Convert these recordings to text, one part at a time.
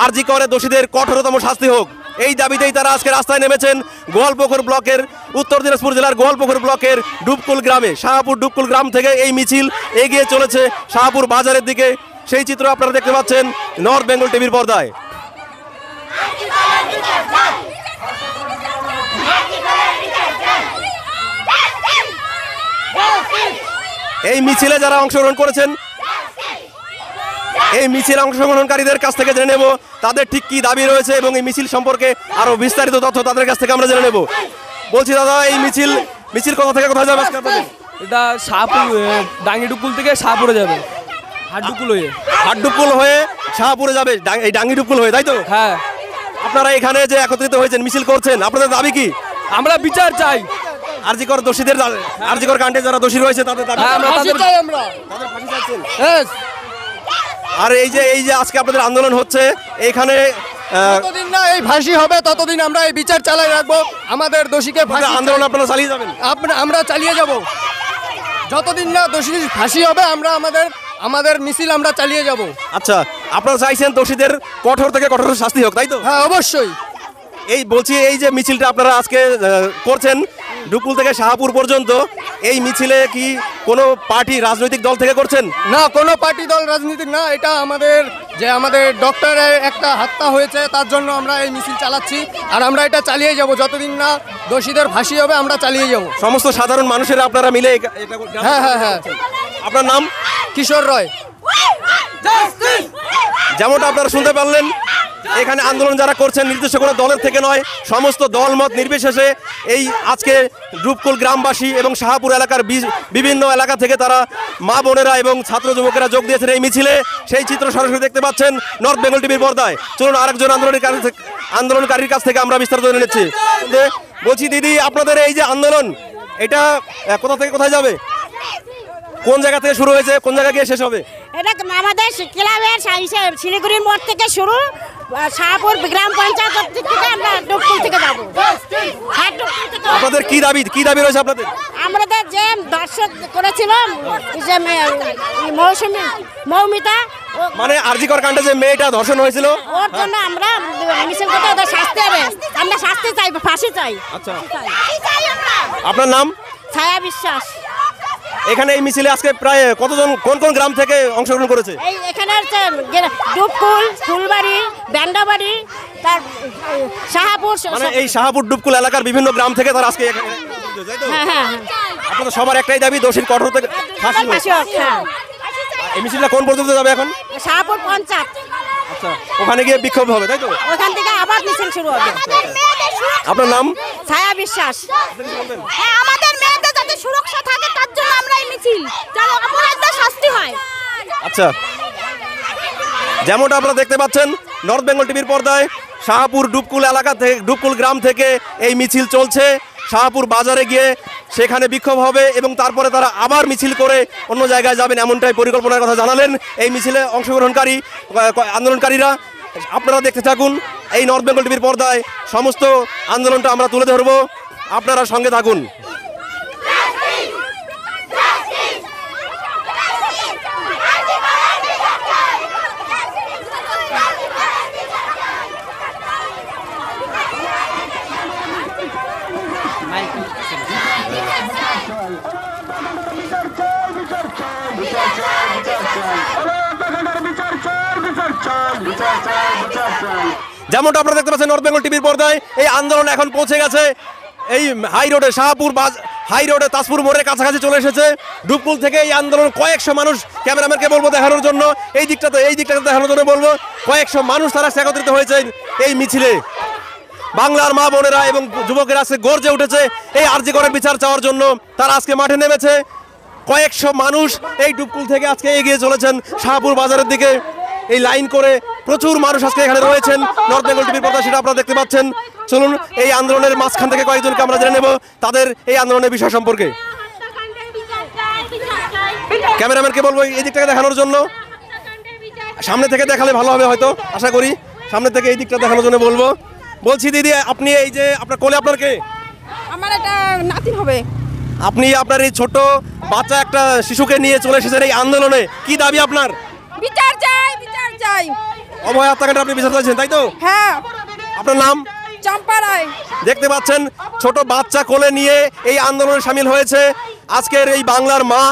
আরজি করে দোষীদের কঠোরতম শাস্তি হোক, এই দাবিতেই তারা আজকে রাস্তায় নেমেছেন গোয়ালপুকুর ব্লকের, উত্তর দিনাজপুর জেলার গোয়ালপুকুর ব্লকের ডুবকুল গ্রামে। শাহপুর ডুবকুল গ্রাম থেকে এই মিছিল এগিয়ে চলেছে শাহপুর বাজারের দিকে। সেই চিত্র আপনারা দেখতে পাচ্ছেন নর্থ বেঙ্গল টিভির পর্দায়। এই মিছিলে যারা অংশগ্রহণ করেছেন, এই মিছিল অংশগ্রহণকারীদের কাছ থেকে জেনে নেব তাদের ঠিক কি দাবি রয়েছে এবং এই মিছিল সম্পর্কে আরো বিস্তারিত তথ্য তাদের কাছ থেকে আমরা জেনে নেব। বলছি দাদা, এই মিছিল কোথা থেকে কোথায় যাবে? এটা শাহপুর ডাঙ্গিডুকুল থেকে শাহপুরে যাবে, হাটডুকুল হয়ে শাহপুরে যাবে, এই ডাঙ্গিডুকুল হয়ে, তাই তো? হ্যাঁ। আপনারা এখানে যে একত্রিত হয়েছেন, মিছিল করছেন, আপনাদের দাবি কি? আমরা বিচার চাই। আরজিকর দোষীদের, আরজিকর কাণ্ডে যারা দোষী রয়েছে তাদের দাবি আর এই যে আজকে আপনাদের আন্দোলন হচ্ছে এখানে, যতদিন না এই ফাঁসি হবে ততদিন আমরা এই বিচার চালিয়ে রাখবো। আমাদের দোষীকে আন্দোলন আপনারা চালিয়ে যাবেন? আমরা চালিয়ে যাব, যতদিন না দোষী ফাঁসি হবে আমরা আমাদের মিছিল আমরা চালিয়ে যাব। আচ্ছা, আপনারা চাইছেন দোষীদের কঠোর থেকে কঠোর শাস্তি হোক, তাই তো? হ্যাঁ, অবশ্যই। এই বলছি, এই যে মিছিলটা আপনারা আজকে করছেন ডুকুল থেকে শাহপুর পর্যন্ত, এই মিছিলে কি কোনো পার্টি রাজনৈতিক দল থেকে করছেন? না, কোনো পার্টি দল রাজনীতিক না, এটা আমাদের ডক্টরের একটা হত্যা হয়েছে তার জন্য আমরা এই মিছিল চালাচ্ছি। আর আমরা এটা চালিয়ে যাব, যতদিন না দোষীদের ফাঁসি হবে আমরা চালিয়ে যাব। সমস্ত সাধারণ মানুষেরা আপনারা মিলে হ্যাঁ। আপনার নাম? কিশোর রয়। যেমনটা আপনারা শুনতে পারলেন, এখানে আন্দোলন যারা করছেন নির্দিষ্ট কোনো দলের থেকে নয়, সমস্ত দল মত নির্বিশেষে এই আজকে ডুবকুল গ্রামবাসী এবং শাহপুর এলাকার বিভিন্ন এলাকা থেকে তারা মা বোনেরা এবং ছাত্র যুবকেরা যোগ দিয়েছেন এই মিছিলে। সেই চিত্র সরাসরি দেখতে পাচ্ছেন নর্থ বেঙ্গল টিভির পর্দায়। চলুন আরেকজন আন্দোলনকারীর কাছ থেকে আমরা বিস্তারিত জেনে নিচ্ছি। বলছি দিদি, আপনাদের এই যে আন্দোলন, এটা কোথা থেকে কোথায় যাবে? কোন জায়গা থেকে শুরু হয়েছে, কোন জায়গা গিয়ে শেষ হবে? এটা আমাদের ক্লাবের শিলিগুড়ির মোড় থেকে শুরু, শাহপুর গ্রাম পঞ্চায়েত থেকে আমরা ডুবকুল থেকে যাবো। আপনাদের কি দাবি রয়েছে আপনাদের? আমাদের যে দর্শক করেছিল যে মৌমিতা, মানে আরজিকর কাণ্ডে যে মেয়েটা ধর্ষণ হয়েছিল, ওর জন্য আমরা মিছিল করতে, ওদের শাস্তি হবে, আমরা শাস্তি চাই, ফাঁসি চাই। আচ্ছা, আপনার নাম? ছায়া বিশ্বাস। এখানে এই মিছিলে আজকে প্রায় কতজন, কোন কোন গ্রাম থেকে অংশগ্রহণ করেছে? এখানে হচ্ছে ডুবকুল, ফুলবাড়ি, ব্যান্ডাবাড়ি, তার শাহপুর, মানে এই শাহপুর ডুবকুল এলাকার বিভিন্ন গ্রাম থেকে তারা আজকে হ্যাঁ। আপনাদের সবার একটাই দাবি, দোষীর কঠোর থেকে ফাঁসি হোক। এই মিছিলটা কোন পর্যন্ত যাবে এখন? শাহপুর পঞ্চায়েত। আচ্ছা, ওখানে গিয়ে বিক্ষোভ হবে, তাই তো? ওখান থেকে আবার মিছিল শুরু হবে। আপনার নাম? ছায়া বিশ্বাস। আমাদের মেয়েদের যাতে সুরক্ষা থাকে তার জন্য আমরা এই মিছিল, যাতে অপরাধীদের শাস্তি হয়। আচ্ছা, যেমনটা আপনারা দেখতে পাচ্ছেন নর্থ বেঙ্গল টিভির পর্দায়, শাহপুর ডুবকুল এলাকা থেকে, ডুবকুল গ্রাম থেকে এই মিছিল চলছে। শাহপুর বাজারে গিয়ে সেখানে বিক্ষোভ হবে এবং তারপরে তারা আবার মিছিল করে অন্য জায়গায় যাবেন, এমনটাই পরিকল্পনার কথা জানালেন এই মিছিলে অংশগ্রহণকারী আন্দোলনকারীরা। আপনারা দেখতে থাকুন এই নর্থ বেঙ্গল টিভির পর্দায়, সমস্ত আন্দোলনটা আমরা তুলে ধরবো, আপনারা সঙ্গে থাকুন। যেমনটা আপনারা দেখতে পাচ্ছেন নর্থ বেঙ্গল টিভির পর্দায়, এই আন্দোলন এখন পৌঁছে গেছে এই হাই রোডে, শাহপুর হাই রোডে তাজপুর মোড়ের কাছাকাছি চলে এসেছে। ডুবকুল থেকে এই আন্দোলন কয়েকশো মানুষ, ক্যামেরাম্যানকে বলবো দেখানোর জন্য, এই দিকটাতে দেখানোর জন্য বলবো, কয়েকশো মানুষ তারা একত্রিত হয়েছেন এই মিছিলে। বাংলার মা বোনেরা এবং যুবকেরা আজকে গর্জে উঠেছে এই আরজিকরের বিচার চাওয়ার জন্য। তারা আজকে মাঠে নেমেছে, কয়েকশো মানুষ এই ডুবকুল থেকে আজকে এগিয়ে চলেছেন শাহপুর বাজারের দিকে। এই লাইন করে প্রচুর মানুষ আজকে এখানে রয়েছেন। নর্থ বেঙ্গল টিভির পর্দা সেটা আপনারা দেখতে পাচ্ছেন। চলুন এই আন্দোলনের মাঝখান থেকে কয়েকজনকে আমরা জেনে নেব তাদের এই আন্দোলনের বিষয় সম্পর্কে। ক্যামেরাম্যানকে বলবো এই দিকটাকে দেখানোর জন্য, সামনে থেকে দেখালে ভালো হবে হয়তো, আশা করি সামনে থেকে এই দিকটা দেখানোর জন্য বলবো। বলছি দিদি, আপনি এই যে আপনার কোলে আপনার কে? আমার একটা নাতি হবে। আপনি আপনার এই ছোট বাচ্চা একটা শিশুকে নিয়ে চলে এসেছেন এই আন্দোলনে, কি দাবি আপনার? বিচার চাই, বিচার চাই। অভয়া হত্যাকাণ্ডে আপনি বিচার চাইছেন, তাই তো? হ্যাঁ। আপনার নাম? চম্পা রায়। দেখতে পাচ্ছেন ছোট বাচ্চা কোলে নিয়ে এই আন্দোলনে সামিল হয়েছে আজকের এই বাংলার মা,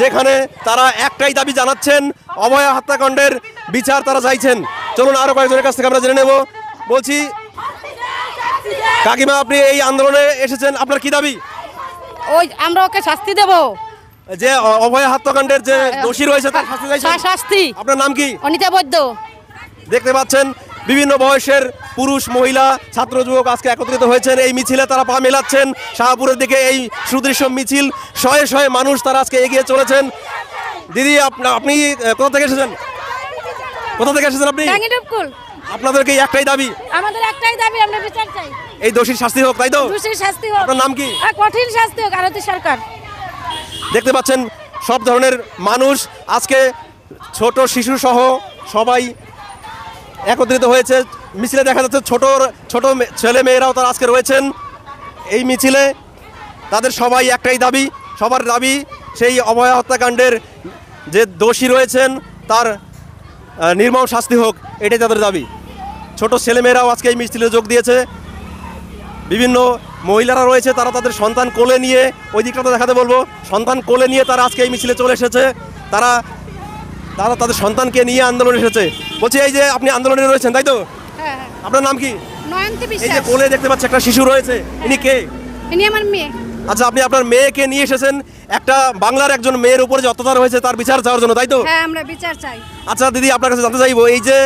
যেখানে তারা একটাই দাবি জানাচ্ছেন, অভয়া হত্যাকাণ্ডের বিচার তারা চাইছেন। চলুন আরো কয়েকজনের কাছ থেকে আমরা জেনে নেব। বলছি কাকিমা, আপনি এই আন্দোলনে এসেছেন, আপনার কি দাবি? ওই আমরা ওকে শাস্তি দেব, যে অভয়া হত্যাকাণ্ডের যে দোষী রয়েছে তার শাস্তি চাইছেন? শাস্তি। আপনার নাম কি? অনিতা বৈদ্য। দেখতে পাচ্ছেন বিভিন্ন বয়সের পুরুষ, মহিলা, ছাত্র, যুবক আজকে একত্রিত হয়েছেন এই মিছিলে। তারা পা মেলাচ্ছেন শাহপুরের দিকে। এই সুদৃশ্য মিছিল, শয়ে শয়ে মানুষ তারা আজকে এগিয়ে চলেছেন। দিদি, আপনি কোথা থেকে এসেছেন? কোথা থেকে এসেছেন আপনি? ডাঙ্গি ডুবকুল। আপনাদেরকে একটাই দাবি? আমাদের একটাই দাবি, আমরা বিচার চাই, এই দোষীর শাস্তি হোক, তাই তো? দোষীর শাস্তি হোক। আপনার নাম কি? আর কঠিন শাস্তি হোক আরতি সরকার। দেখতে পাচ্ছেন সব ধরনের মানুষ আজকে, ছোট শিশু সহ সবাই একত্রিত হয়েছে মিছিলে। দেখা যাচ্ছে ছোট ছোট ছেলে মেয়েরাও তারা আজকে রয়েছেন এই মিছিলে। তাদের সবাই একটাই দাবি, সবার দাবি সেই অভয়া হত্যাকাণ্ডের যে দোষী রয়েছেন তার নির্মম শাস্তি হোক, এটাই তাদের দাবি। ছোট ছেলেমেয়েরাও আজকে এই মিছিলে যোগ দিয়েছে। বিভিন্ন মহিলারা রয়েছে, তারা তাদের সন্তান কোলে নিয়ে, ওই দিকটা দেখাতে বলবো, সন্তান কোলে নিয়ে তারা আজকে এই মিছিলে চলে এসেছে। তারা তাদের সন্তানকে নিয়ে আন্দোলনে এসেছে। বলছি, এই যে আপনি আন্দোলনে রয়েছেন, তাই তো? হ্যাঁ। আপনার নাম কি? নয়ন্তী এই যে বিশ্বাস। কোলে দেখতে পাচ্ছি একটা শিশু রয়েছে, ইনি কে? ইনি আমার মেয়ে। আচ্ছা, আপনি আপনার মেয়েকে নিয়ে এসেছেন একটা বাংলার একজন মেয়ের উপরে যে অত্যাচার হয়েছে তার বিচার চাওয়ার জন্য, তাই তো? হ্যাঁ, আমরা বিচার চাই। আচ্ছা দিদি, আপনার কাছে জানতে চাইবো, এই যে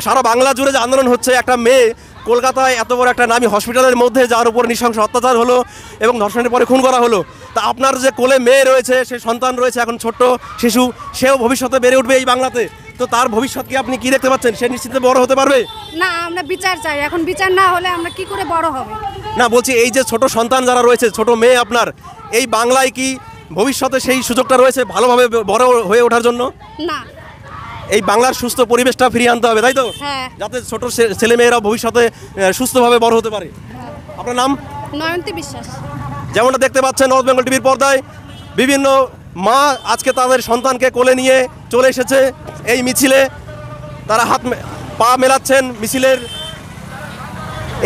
সারা বাংলা জুড়ে যে আন্দোলন হচ্ছে, একটা মেয়ে কলকাতায় এত বড় একটা নামী হসপিটালের মধ্যে যার উপর নৃশংস অত্যাচার হলো এবং ধর্ষণের পরে খুন করা হলো, তা আপনার যে কোলে মেয়ে রয়েছে, সে সন্তান রয়েছে, এখন ছোট্ট শিশু, সেও ভবিষ্যতে বেড়ে উঠবে এই বাংলাতে, তো তার ভবিষ্যৎকে আপনি কি দেখতে পাচ্ছেন? সে নিশ্চিত বড় হতে পারবে? না, আমরা বিচার চাই। এখন বিচার না হলে আমরা কি করে বড় হবে? না, বলছি এই যে ছোট সন্তান যারা রয়েছে, ছোট মেয়ে আপনার, এই বাংলায় কি ভবিষ্যতে সেই সুযোগটা রয়েছে ভালোভাবে বড় হয়ে ওঠার জন্য? না। এই বাংলার সুস্থ পরিবেশটা ফিরিয়ে আনতে হবে, তাই তো? হ্যাঁ। যাতে ছোট ছেলেমেয়েরা ভবিষ্যতে সুস্থভাবে বড় হতে পারে। আপনার নাম? নয়ন্তী বিশ্বাস। যেমনটা দেখতে পাচ্ছেন নর্থ বেঙ্গল টিভির পর্দায়, বিভিন্ন মা আজকে তাদের সন্তানকে কোলে নিয়ে চলে এসেছে এই মিছিলে। তারা পা মেলাচ্ছেন মিছিলের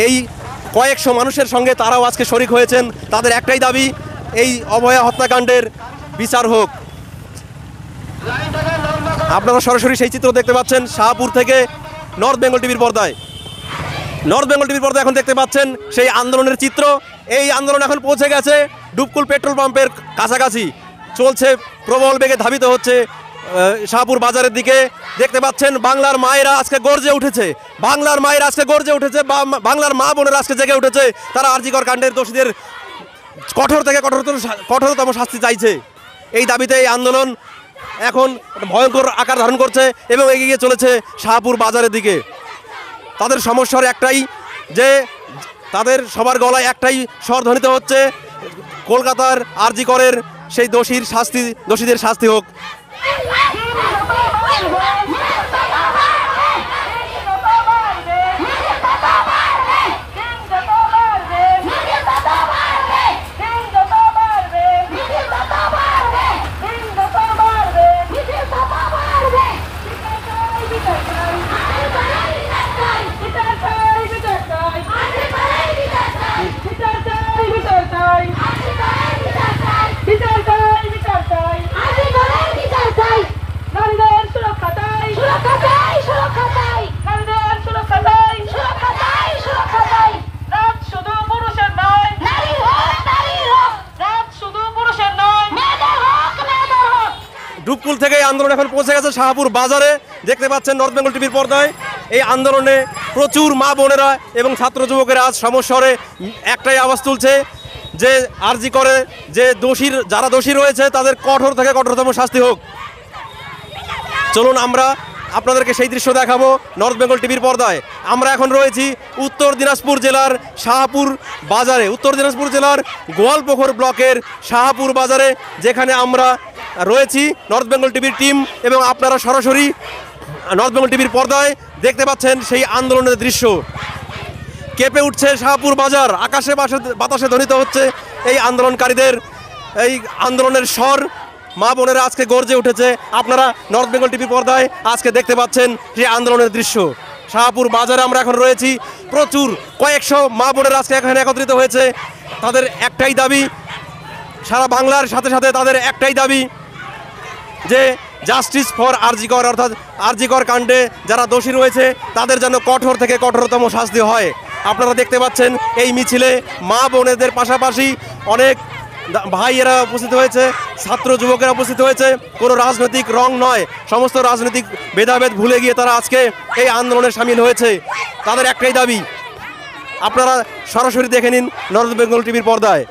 এই কয়েকশো মানুষের সঙ্গে, তারাও আজকে শরিক হয়েছেন। তাদের একটাই দাবি, এই অভয়া হত্যাকাণ্ডের বিচার হোক। আপনারা সরাসরি সেই চিত্র দেখতে পাচ্ছেন শাহপুর থেকে নর্থ বেঙ্গল টিভির পর্দায়। নর্থ বেঙ্গল টিভির পর্দায় এখন দেখতে পাচ্ছেন সেই আন্দোলনের চিত্র। এই আন্দোলন এখন পৌঁছে গেছে ডুবকুল পেট্রোল পাম্পের কাছাকাছি, চলছে, প্রবল বেগে ধাবিত হচ্ছে শাহপুর বাজারের দিকে। দেখতে পাচ্ছেন বাংলার মায়েরা আজকে গর্জে উঠেছে, বাংলার মায়েরা আজকে গর্জে উঠেছে, বাংলার মা বোনেরা আজকে জেগে উঠেছে। তারা আরজিকর কাণ্ডের দোষীদের কঠোর থেকে কঠোরতম শাস্তি চাইছে। এই দাবিতে এই আন্দোলন এখন ভয়ঙ্কর আকার ধারণ করছে এবং এগিয়ে চলেছে শাহপুর বাজারের দিকে। তাদের সমস্যার একটাই, যে তাদের সবার গলায় একটাই স্বর ধ্বনিত হচ্ছে, কলকাতার আরজিকরের সেই দোষীদের শাস্তি হোক। ডুবকুল থেকে এই আন্দোলন এখন পৌঁছে গেছে শাহপুর বাজারে। দেখতে পাচ্ছেন নর্থ বেঙ্গল টিভির পর্দায়, এই আন্দোলনে প্রচুর মা বোনেরা এবং ছাত্র যুবকেরা আজ সমস্বরে একটাই আওয়াজ তুলছে, যে আরজি করে যে যারা দোষী রয়েছে তাদের কঠোর থেকে কঠোরতম শাস্তি হোক। চলুন আমরা আপনাদেরকে সেই দৃশ্য দেখাবো নর্থ বেঙ্গল টিভির পর্দায়। আমরা এখন রয়েছি উত্তর দিনাজপুর জেলার শাহপুর বাজারে, উত্তর দিনাজপুর জেলার গোয়ালপুকুর ব্লকের শাহপুর বাজারে, যেখানে আমরা রয়েছি নর্থ বেঙ্গল টিভির টিম, এবং আপনারা সরাসরি নর্থ বেঙ্গল টিভির পর্দায় দেখতে পাচ্ছেন সেই আন্দোলনের দৃশ্য। কেঁপে উঠছে শাহপুর বাজার, আকাশে বাতাসে ধ্বনিত হচ্ছে এই আন্দোলনকারীদের এই আন্দোলনের স্বর। মা বোনেরা আজকে গর্জে উঠেছে। আপনারা নর্থ বেঙ্গল টিভি পর্দায় আজকে দেখতে পাচ্ছেন সেই আন্দোলনের দৃশ্য। শাহপুর বাজারে আমরা এখন রয়েছি। প্রচুর কয়েকশো মা বোনেরা আজকে এখানে একত্রিত হয়েছে। তাদের একটাই দাবি, সারা বাংলার সাথে সাথে তাদের একটাই দাবি যে জাস্টিস ফর আরজিকর, অর্থাৎ আরজিকর কাণ্ডে যারা দোষী রয়েছে তাদের যেন কঠোর থেকে কঠোরতম শাস্তি হয়। আপনারা দেখতে পাচ্ছেন এই মিছিলে মা বোনেদের পাশাপাশি অনেক ভাইয়েরা উপস্থিত হয়েছে, ছাত্র যুবকেরা উপস্থিত হয়েছে। কোনো রাজনৈতিক রং নয়, সমস্ত রাজনৈতিক ভেদাভেদ ভুলে গিয়ে তারা আজকে এই আন্দোলনে সামিল হয়েছে। তাদের একটাই দাবি, আপনারা সরাসরি দেখে নিন নর্থ বেঙ্গল টিভির পর্দায়।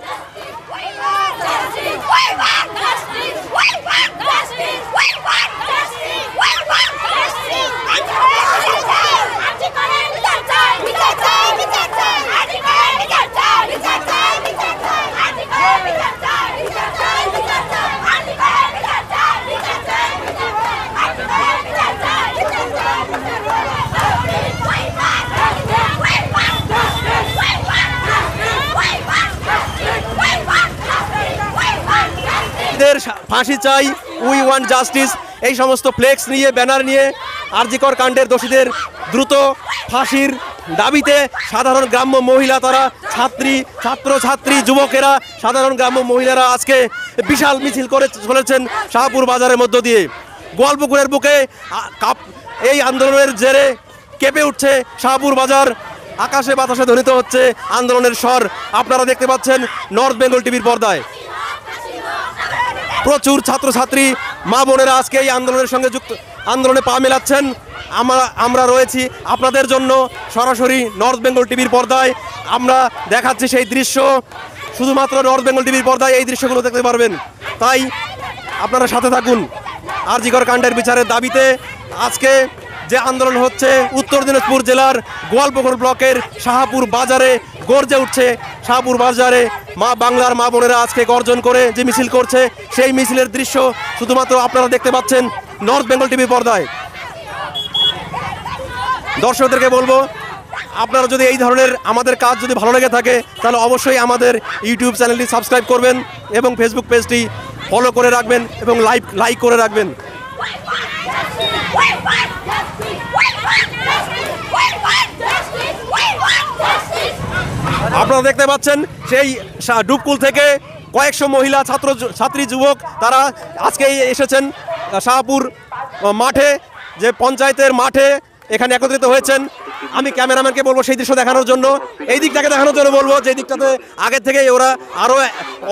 ফাঁসি চাই, উই ওয়ান্ট জাস্টিস, এই সমস্ত ফ্লেক্স নিয়ে, ব্যানার নিয়ে আরজিকর কাণ্ডের দোষীদের দ্রুত ফাঁসির দাবিতে সাধারণ গ্রাম্য মহিলা, তারা ছাত্রছাত্রী যুবকেরা, সাধারণ গ্রাম্য মহিলারা আজকে বিশাল মিছিল করে চলেছেন শাহপুর বাজারের মধ্য দিয়ে। গোয়ালপুকুরের বুকে এই আন্দোলনের জেরে কেঁপে উঠছে শাহপুর বাজার, আকাশে বাতাসে ধ্বনিত হচ্ছে আন্দোলনের স্বর। আপনারা দেখতে পাচ্ছেন নর্থ বেঙ্গল টিভির পর্দায়। প্রচুর ছাত্রছাত্রী মা বোনেরা আজকে এই আন্দোলনের সঙ্গে আন্দোলনে পা মেলাচ্ছেন। আমরা রয়েছি আপনাদের জন্য সরাসরি নর্থ বেঙ্গল টিভির পর্দায়। আমরা দেখাচ্ছি সেই দৃশ্য, শুধুমাত্র নর্থ বেঙ্গল টিভির পর্দায় এই দৃশ্যগুলো দেখতে পারবেন। তাই আপনারা সাথে থাকুন। আরজিকর কাণ্ডের বিচারের দাবিতে আজকে যে আন্দোলন হচ্ছে উত্তর দিনাজপুর জেলার গোয়ালপুকুর ব্লকের শাহপুর বাজারে গর্জে উঠছে। শাহপুর বাজারে বাংলার মা বোনেরা আজকে গর্জন করে যে মিছিল করছে, সেই মিছিলের দৃশ্য শুধুমাত্র আপনারা দেখতে পাচ্ছেন নর্থ বেঙ্গল টিভির পর্দায়। দর্শকদেরকে বলবো, আপনারা যদি এই ধরনের আমাদের কাজ যদি ভালো লেগে থাকে তাহলে অবশ্যই আমাদের ইউটিউব চ্যানেলটি সাবস্ক্রাইব করবেন এবং ফেসবুক পেজটি ফলো করে রাখবেন এবং লাইক করে রাখবেন। আপনারা দেখতে পাচ্ছেন সেই ডুবকুল থেকে কয়েকশো মহিলা, ছাত্রী, যুবক তারা আজকে এসেছেন শাহপুর মাঠে, যে পঞ্চায়েতের মাঠে এখানে একত্রিত হয়েছেন। আমি ক্যামেরাম্যানকে বলবো সেই দৃশ্য দেখানোর জন্য, এই দিকটাকে দেখানোর জন্য বলবো, যে দিকটাতে আগে থেকেই ওরা আরও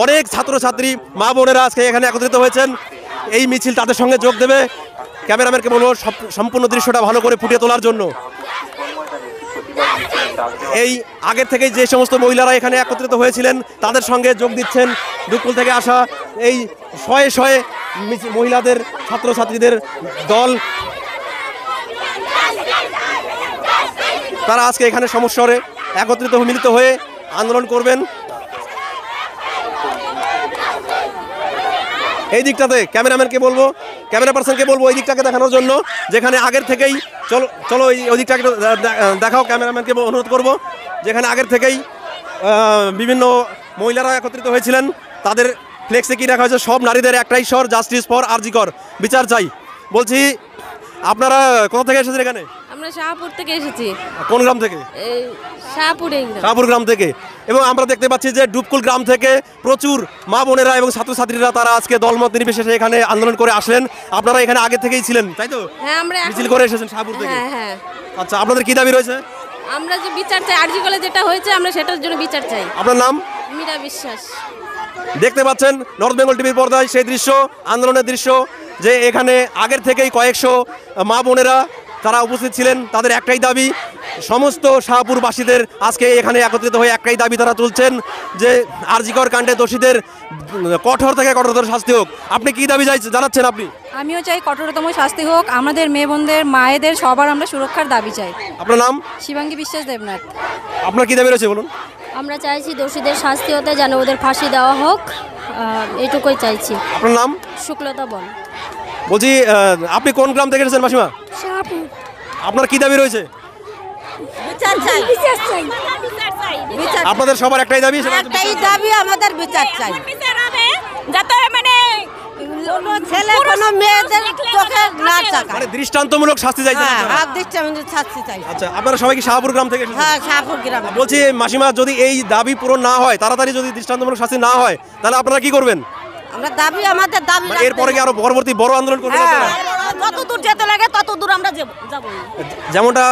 অনেক ছাত্রছাত্রী মা বোনেরা আজকে এখানে একত্রিত হয়েছেন। এই মিছিল তাদের সঙ্গে যোগ দেবে। ক্যামেরাম্যানকে বলবো সম্পূর্ণ দৃশ্যটা ভালো করে ফুটিয়ে তোলার জন্য। এই আগের থেকে যে সমস্ত মহিলারা এখানে একত্রিত হয়েছিলেন তাদের সঙ্গে যোগ দিচ্ছেন ডুবকুল থেকে আসা এই শয়ে শয়ে মহিলাদের, ছাত্রছাত্রীদের দল। তারা আজকে এখানে সমস্বরে একত্রিত মিলিত হয়ে আন্দোলন করবেন। এই দিকটাতে ক্যামেরাম্যানকে বলবো, ক্যামেরা পার্সনকে বলবো এই দিকটাকে দেখানোর জন্য, যেখানে আগের থেকেই চলো ওই দিকটাকে দেখাও। ক্যামেরাম্যানকে অনুরোধ করব, যেখানে আগের থেকেই বিভিন্ন মহিলারা একত্রিত হয়েছিলেন তাদের ফ্লেক্সে কি রাখা হয়েছে, সব নারীদের একটাই স্বর, জাস্টিস ফর আরজিকর, বিচার চাই। বলছি আপনারা কোথা থেকে এসেছেন এখানে? আমরা শাহপুর থেকে এসেছি। কোন গ্রাম থেকে? এই শাহপুর গ্রাম থেকে। এবং আমরা দেখতে পাচ্ছি যে ডুবকুল গ্রাম থেকে প্রচুর মা বোনেরা এবং ছাত্রছাত্রীরা তারা আজকে দলমত নির্বিশেষে এখানে আন্দোলন করে আসলেন। আপনারা এখানে আগে থেকেই ছিলেন, তাই তো? হ্যাঁ, আমরা মিছিল করে এসেছেন শাহপুর থেকে। হ্যাঁ। আচ্ছা, আপনাদের কি দাবি রয়েছে? আমরা যে বিচার চাই, আরজিকরে যেটা হয়েছে আমরা সেটার জন্য বিচার চাই। আপনার নাম? মীরা বিশ্বাস। দেখতে পাচ্ছেন নর্থ বেঙ্গল টিভির পর্দায় সেই দৃশ্য, আন্দোলনের দৃশ্য, যে এখানে আগের থেকেই কয়েকশো মা বোনেরা তারা উপস্থিত ছিলেন। তাদের একটাই দাবি, সমস্ত শাহপুরবাসীদের আজকে এখানে একত্রিত হয়ে একটাই দাবি তারা তুলছেন, যে আরজিকর কাণ্ডে দোষীদের কঠোর থেকে কঠোরতর শাস্তি হোক। আপনি কি দাবি জানাচ্ছেন? আপনি? আমিও চাই কঠোরতম শাস্তি হোক, আমাদের মেয়ে বোনদের, মায়েদের সবার আমরা সুরক্ষার দাবি চাই। আপনার নাম? শিবাঙ্গী বিশ্বাস দেবনাথ। আপনার কি দাবি রয়েছে বলুন? আমরা চাইছি দোষীদের শাস্তি হতে, যেন ওদের ফাঁসি দেওয়া হোক, এইটুকুই চাইছি। আপনার নাম? শুক্লতা বল। বলছি আপনি কোন গ্রাম থেকে এসেছেন মাসিমা? শাহপুর। আপনার কি দাবি রয়েছে? বিচার চাই। আপনাদের সবার একটাই দাবি? একটাই দাবি, আমাদের বিচার চাই। যাতে মানে কোনো ছেলে কোনো মেয়েদের চোখে না চাকা। মানে দৃষ্টান্তমূলক শাস্তি চাইছেন হ্যাঁ, আপনারা? হাত দিচ্ছে আমি শাস্তি চাই। আচ্ছা, আপনারা সবাই কি শাহপুর গ্রাম থেকে এসেছেন? হ্যাঁ, শাহপুর গ্রামে। বলছি মাসিমা, যদি এই দাবি পূরণ না হয়, তাড়াতাড়ি যদি দৃষ্টান্তমূলক শাস্তি না হয়, তাহলে আপনারা কি করবেন? আমরা দাবি, আমাদের দাবি মানে এরপরে কি আরো পরবর্তী বড় আন্দোলন করবেন আপনারা? যত দূর যেতে লাগে তত দূর আমরা যাব। যেমনটা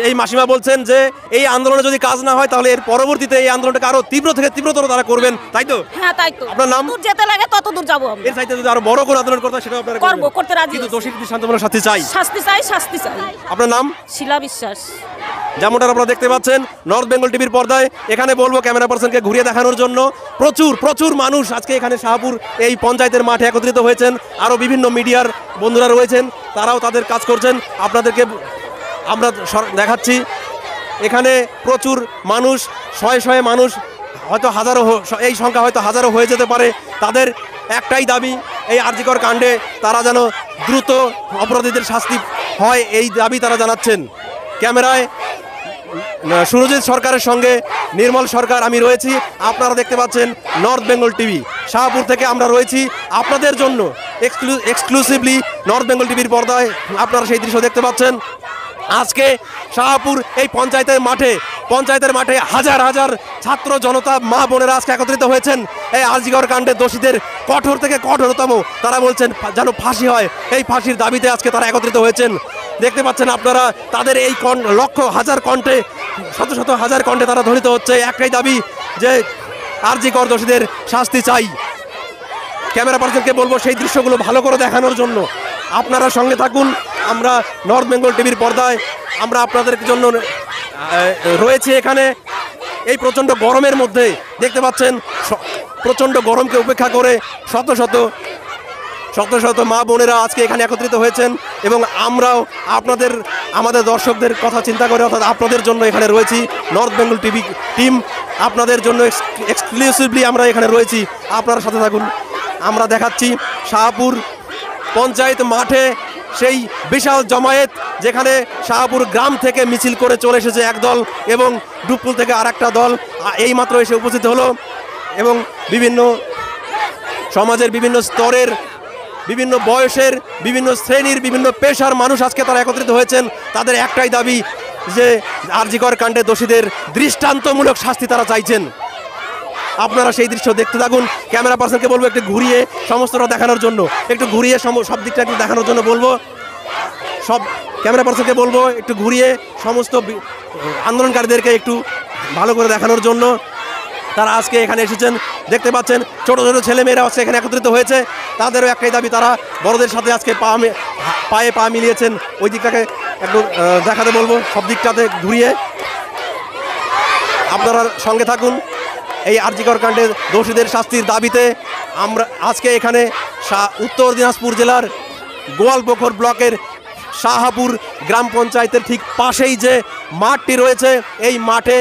এই মাসিমা বলছেন যে এই আন্দোলনে যদি কাজ না হয়, তাহলে এর পরবর্তীতে এই আন্দোলনটাকে আরো তীব্র থেকে তীব্রতর তারা করবেন, তাই তো? হ্যাঁ তাই তো, আপনার নাম? দূর যেতে লাগে তত দূর যাবো আমরা। এর চাইতে যদি আরো বড় করে আন্দোলন করতে হয়, সেটাও আপনারা করবো, করবেন? করতে রাজি কিন্তু আছি। দোষীর দৃষ্টান্তমূলক শাস্তি চাই। শাস্তি চাই, শাস্তি চাই। আপনার নাম? শিলা বিশ্বাস। যেমনটা আপনারা দেখতে পাচ্ছেন নর্থ বেঙ্গল টিভির পর্দায়, এখানে বলবো ক্যামেরা পার্সনকে ঘুরিয়ে দেখানোর জন্য, প্রচুর মানুষ আজকে এখানে শাহপুর এই পঞ্চায়েতের মাঠে একত্রিত হয়েছেন। আরও বিভিন্ন মিডিয়ার বন্ধুরা রয়েছেন, তারাও তাদের কাজ করছেন। আপনাদেরকে আমরা দেখাচ্ছি এখানে প্রচুর মানুষ, শয়ে মানুষ, হয়তো হাজারো, এই সংখ্যা হয়তো হাজারো হয়ে যেতে পারে। তাদের একটাই দাবি, এই আরজিকর কাণ্ডে তারা যেন দ্রুত অপরাধীদের শাস্তি হয়, এই দাবি তারা জানাচ্ছেন। ক্যামেরায় সুরজিৎ সরকারের সঙ্গে নির্মল সরকার আমি রয়েছি। আপনারা দেখতে পাচ্ছেন নর্থ বেঙ্গল টিভি শাহপুর থেকে আমরা রয়েছি আপনাদের জন্য এক্সক্লুসিভলি নর্থ বেঙ্গল টিভির পর্দায়। আপনারা সেই দৃশ্য দেখতে পাচ্ছেন। আজকে শাহপুর এই পঞ্চায়েতের মাঠে হাজার ছাত্র জনতা, মা বোনেরা আজকে একত্রিত হয়েছেন এই আরজিকর কাণ্ডের দোষীদের কঠোর থেকে কঠোরতম, তারা বলছেন যেন ফাঁসি হয়, এই ফাঁসির দাবিতে আজকে তারা একত্রিত হয়েছেন। দেখতে পাচ্ছেন আপনারা তাদের এই লক্ষ হাজার কণ্ঠে, শত হাজার কণ্ঠে তারা ধ্বনিত হচ্ছে একটাই দাবি, যে আরজিকর দোষীদের শাস্তি চাই। ক্যামেরা পার্সনকে বলবো সেই দৃশ্যগুলো ভালো করে দেখানোর জন্য। আপনারা সঙ্গে থাকুন। আমরা নর্থ বেঙ্গল টিভির পর্দায় আমরা আপনাদের জন্য রয়েছে এখানে। এই প্রচণ্ড গরমের মধ্যে দেখতে পাচ্ছেন প্রচণ্ড গরমকে উপেক্ষা করে শত শত মা বোনেরা আজকে এখানে একত্রিত হয়েছেন, এবং আমরাও আমাদের দর্শকদের কথা চিন্তা করে, অর্থাৎ আপনাদের জন্য এখানে রয়েছি। নর্থ বেঙ্গল টিভি টিম আপনাদের জন্য এক্সক্লুসিভলি আমরা এখানে রয়েছি। আপনারা সাথে থাকুন। আমরা দেখাচ্ছি শাহপুর পঞ্চায়েত মাঠে সেই বিশাল জমায়েত, যেখানে শাহপুর গ্রাম থেকে মিছিল করে চলে এসেছে একদল, এবং ডুবকুল থেকে আরেকটা দল এইমাত্র এসে উপস্থিত হলো, এবং বিভিন্ন সমাজের বিভিন্ন স্তরের, বিভিন্ন বয়সের, বিভিন্ন শ্রেণীর, বিভিন্ন পেশার মানুষ আজকে তারা একত্রিত হয়েছেন। তাদের একটাই দাবি, যে আরজিকর কাণ্ডে দোষীদের দৃষ্টান্তমূলক শাস্তি তারা চাইছেন। আপনারা সেই দৃশ্য দেখতে থাকুন। ক্যামেরা পার্সনকে বলবো একটু ঘুরিয়ে সমস্তটা দেখানোর জন্য, একটু ঘুরিয়ে সব দিকটা একটু দেখানোর জন্য বলবো। সব ক্যামেরা পার্সনকে বলবো একটু ঘুরিয়ে সমস্ত আন্দোলনকারীদেরকে একটু ভালো করে দেখানোর জন্য। তারা আজকে এখানে এসেছেন, দেখতে পাচ্ছেন ছোট ছেলেমেয়েরা আজকে এখানে একত্রিত হয়েছে। তাদেরও একটাই দাবি, তারা বড়দের সাথে আজকে পায়ে পা মিলিয়েছেন। ওই দিকটাকে একটু দেখাতে বলবো, সব দিকটাতে ঘুরিয়ে। আপনারা সঙ্গে থাকুন। এই আরজিকর কাণ্ডে দোষীদের শাস্তির দাবিতে আমরা আজকে এখানে উত্তর দিনাজপুর জেলার গোয়ালপুকুর ব্লকের শাহপুর গ্রাম পঞ্চায়েতের ঠিক পাশেই যে মাঠটি রয়েছে, এই মাঠে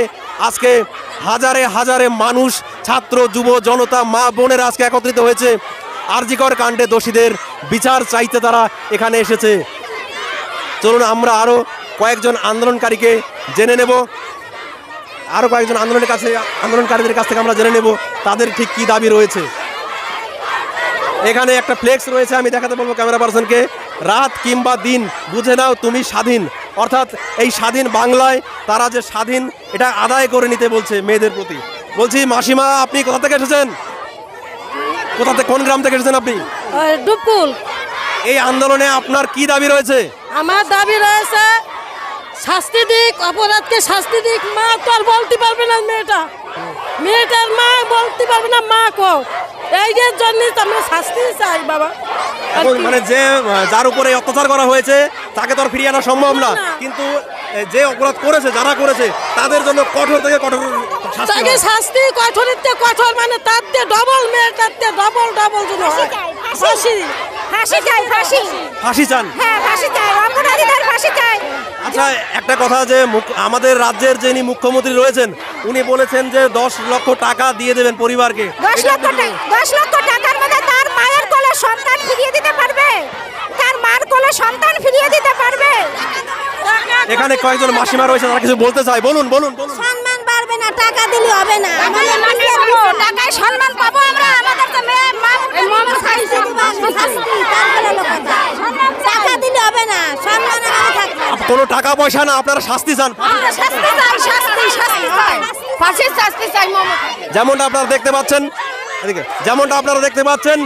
আজকে হাজারে মানুষ, ছাত্র, যুব জনতা, মা বোনেরা আজকে একত্রিত হয়েছে। আরজিকর কাণ্ডে দোষীদের বিচার চাইতে তারা এখানে এসেছে। চলুন আমরা আরও কয়েকজন আন্দোলনকারীকে জেনে নেব, আরও কয়েকজন আন্দোলনকারীদের কাছ থেকে আমরা জেনে নেব তাদের ঠিক কী দাবি রয়েছে। এখানে একটা ফ্লেক্স রয়েছে, আমি দেখাতে বলবো ক্যামেরা পার্সনকে, রাত কিংবা দিন বুঝে নাও তুমি স্বাধীন। অর্থাৎ এই স্বাধীন বাংলায় তারা যে স্বাধীন, এটা আদায় করে নিতে বলছে মেয়েদের প্রতি। বলছি মাসিমা, আপনি কোথা থেকে এসেছেন? কোন গ্রাম থেকে এসেছেন আপনি? ডুবকুল। এই আন্দোলনে আপনার কি দাবি রয়েছে? আমার দাবি রয়েছে শাস্তি দিক, অপরাধকে শাস্তি দিক। মা তো আর বলতে পারবে না, মেয়েটার মা বলতে পারবে না মা কো, এই জন্য আমরা শাস্তি চাই বাবা। মানে যার উপরে অত্যাচার করা হয়েছে তাকে তো আর ফিরিয়ে আনা সম্ভব না, কিন্তু যে অপরাধ করেছে, যারা করেছে তাদের জন্য কঠোর থেকে কঠোর শাস্তি, কঠোরের থেকে কঠোর, মানে তার থেকে ডবল, মেয়েটার থেকে ডবল জন্য ফাঁসি চান। হ্যাঁ, ফাঁসি চাই, অপরাধীদের ফাঁসি চাই। আচ্ছা, একটা কথা, যে আমাদের রাজ্যের যিনি মুখ্যমন্ত্রী রয়েছেন, উনি বলেছেন যে 10 লক্ষ টাকা দিয়ে দেবেন পরিবারকে। 10 লক্ষ টাকার মধ্যে তার মায়ের কোলে সন্তান ফিরিয়ে দিতে পারবে, তার মার কোলে সন্তান ফিরিয়ে দিতে পারবে। এখানে কয়েকজন মাসিমা রয়েছে, তারা কিছু বলতে চায়। বলুন। সম্মান পারবে না, টাকা দিলে হবে না। আমাদের টাকায় সম্মান পাবো আমরা, আমাদের তো টাকা দিলে হবে না, সম্মান আমাকে থাকবে। কোনো টাকা পয়সা না, আপনারা শাস্তি চান। যেমনটা আপনারা দেখতে পাচ্ছেন, এদিকে যেমনটা আপনারা দেখতে পাচ্ছেন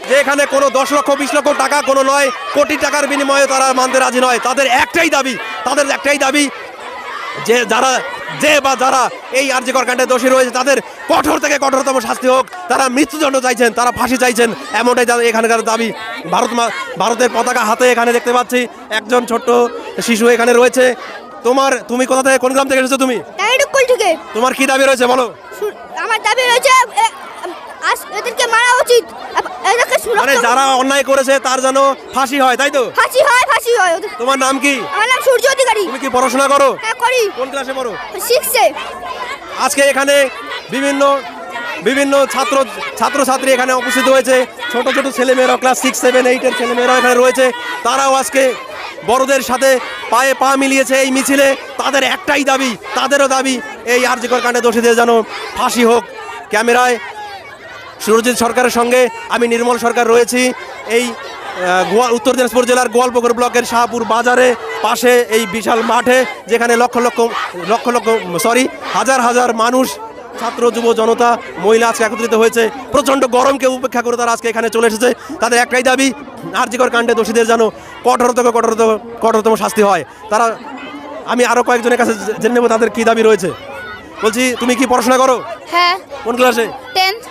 যে এখানে কোনো 10 লক্ষ 20 লক্ষ টাকা কোনো নয়, কোটি টাকার বিনিময়ে তারা মানতে রাজি নয়। তাদের একটাই দাবি যে যারা এই আরজিকর কাণ্ডে দোষী রয়েছে তাদের কঠোর থেকে কঠোরতম শাস্তি হোক। তারা মৃত্যুদণ্ড চাইছেন, তারা ফাঁসি চাইছেন, এমনটাই এখানকার দাবি। ভারতের পতাকা হাতে এখানে দেখতে পাচ্ছি একজন ছোট্ট শিশু এখানে রয়েছে। তুমি কোথা থেকে, কোন গ্রাম থেকে এসেছো তুমি? তোমার কি দাবি রয়েছে বলো? আমার দাবি রয়েছে এদেরকে মারা উচিত, এদেরকে মানে যারা অন্যায় করেছে তার যেন ফাঁসি হয়, তাই তো? ফাঁসি হয়। তোমার নাম কি? আমার নাম সূর্য অধিকারী। তুমি কি পড়াশোনা করো? হ্যাঁ করি। কোন ক্লাসে পড়ো? 6-এ। আজকে এখানে বিভিন্ন ছাত্রছাত্রী এখানে উপস্থিত হয়েছে। ছোট ছোট ছেলেমেয়েরা ক্লাস 6, 7, 8-এর ছেলেমেয়েরা এখানে রয়েছে। তারাও আজকে বড়দের সাথে পায়ে পা মিলিয়েছে এই মিছিলে। তাদেরও দাবি এই আরজিকর কাণ্ডে দোষীদের যেন ফাঁসি হোক। ক্যামেরায় সুরজিৎ সরকারের সঙ্গে আমি নির্মল সরকার রয়েছি। এই উত্তর দিনাজপুর জেলার গোয়ালপুকুর ব্লকের শাহপুর বাজারে পাশে এই বিশাল মাঠে, যেখানে হাজার হাজার মানুষ, ছাত্র যুব জনতা, মহিলা আজকে একত্রিত হয়েছে। প্রচণ্ড গরমকে উপেক্ষা করে তারা আজকে এখানে চলে এসেছে। তাদের একটাই দাবি, আরজিকর কাণ্ডে দোষীদের যেন কঠোরতম শাস্তি হয়। আমি আরও কয়েকজনের কাছে জেনে নেব তাদের কী দাবি রয়েছে। বলছি, তুমি কি পড়াশোনা করো? হ্যাঁ। কোন ক্লাসে? 10th।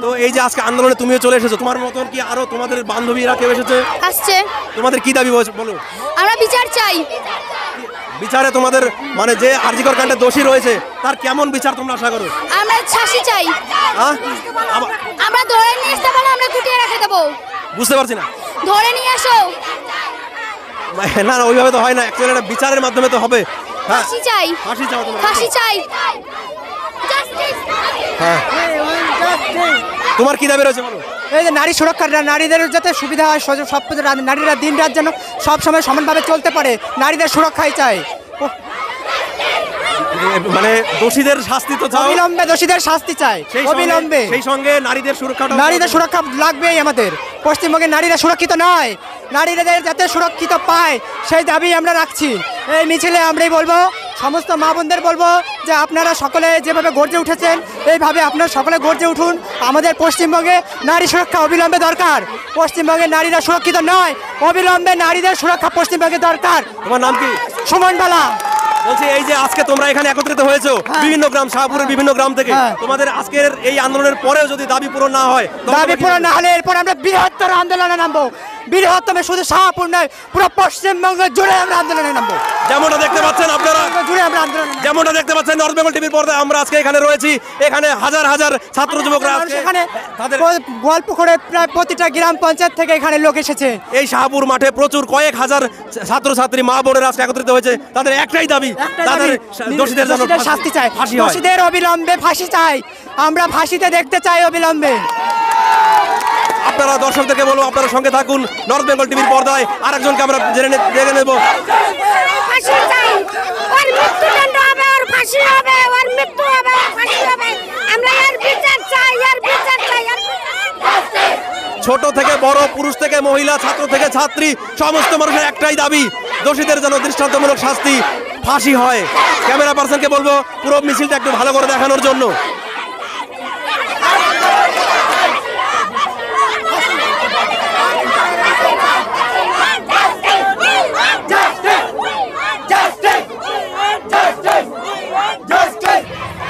তো এই যে আজকে আন্দোলনে তুমিও চলে এসেছো, তোমার মতন কি আরো তোমাদের বান্ধবীরা কেউ এসেছে? আসছে। তোমাদের কি দাবি বলো? আমরা বিচার চাই। বিচারে তোমাদের মানে যে আরজিকর কাণ্ডে দোষী রয়েছে তার কেমন বিচার তোমরা আশা করো? আমরা শাস্তি চাই। আমরা ধরে নিয়ে আসতে পারলে আমরা কুটিয়ে রেখে দেবো। বুঝতে পারছি না। ধরে নিয়ে আসো। না ওইভাবে তো হয় না, অ্যাকচুয়ালি এটা বিচারের মাধ্যমে তো হবে। হ্যাঁ, ফাঁসি চাই। ফাঁসি চাও তোমরা? ফাঁসি চাই। হ্যাঁ, তোমার কি দাবি রয়েছে বলো? এই যে নারী সুরক্ষা, নারীদের যাতে সুবিধা হয়, সব নারীরা দিন রাত যেন সব সময় সমানভাবে চলতে পারে, নারীদের সুরক্ষাই চাই। মানে দোষীদের শাস্তি তো চাও? অবিলম্বে দোষীদের শাস্তি চাই, অবিলম্বে। সেই সঙ্গে নারীদের সুরক্ষা লাগবেই আমাদের। পশ্চিমবঙ্গের নারীরা সুরক্ষিত নয়, নারীদের যাতে সুরক্ষিত পায় সেই দাবি আমরা রাখছি। এই মিছিলে আমরাই বলবো, সমস্ত মা বোনদের বলবো যে আপনারা সকলে যেভাবে গর্জে উঠেছেন এইভাবে আপনারা সকলে গর্জে উঠুন। আমাদের পশ্চিমবঙ্গে নারী সুরক্ষা অবিলম্বে দরকার। পশ্চিমবঙ্গের নারীরা সুরক্ষিত নয়, অবিলম্বে নারীদের সুরক্ষা পশ্চিমবঙ্গে দরকার। তোমার নাম কি? সুমন বালা। বলছি, এই যে আজকে তোমরা এখানে একত্রিত হয়েছো বিভিন্ন গ্রাম, শাহপুরের বিভিন্ন গ্রাম থেকে, তোমাদের আজকের এই আন্দোলনের পরেও যদি দাবি পূরণ না হয়, দাবি পূরণ না হলে এরপর আমরা বৃহত্তর আন্দোলনে নামবো। বৃহত্তম শুধু শাহপুর নয়, পুরো পশ্চিমবঙ্গ জুড়ে আমরা আন্দোলনে নামবো। যেমনটা দেখতে পাচ্ছেন আপনারা, জুড়ে আমরা আন্দোলন, যেমনটা দেখতে পাচ্ছেন নর্থ বেঙ্গল টিভির পর্দায় আমরা আজকে এখানে রয়েছি। এখানে হাজার হাজার ছাত্র যুবকরা এখানে গোয়ালপুকুরে প্রায় প্রতিটা গ্রাম পঞ্চায়েত থেকে এখানে লোক এসেছে। এই শাহপুর মাঠে প্রচুর কয়েক হাজার ছাত্রছাত্রী মা বোনেরা আজকে একত্রিত হয়েছে। তাদের একটাই দাবি, তাদের দোষীদের জন্য শাস্তি চাই, দোষীদের অবিলম্বে ফাঁসি চাই। আমরা ফাঁসিতে দেখতে চাই অবিলম্বে। আপনারা দর্শকদেরকে বলবো আপনারা সঙ্গে থাকুন নর্থ বেঙ্গল টিভির পর্দায়। আরেকজনকে আমরা জেনে নেব। ছোট থেকে বড়, পুরুষ থেকে মহিলা, ছাত্র থেকে ছাত্রী, সমস্ত মানুষের একটাই দাবি, দোষীদের যেন দৃষ্টান্তমূলক শাস্তি, ফাঁসি হয়। ক্যামেরা পার্সনকে বলবো পুরো মিছিলটা একটু ভালো করে দেখানোর জন্য।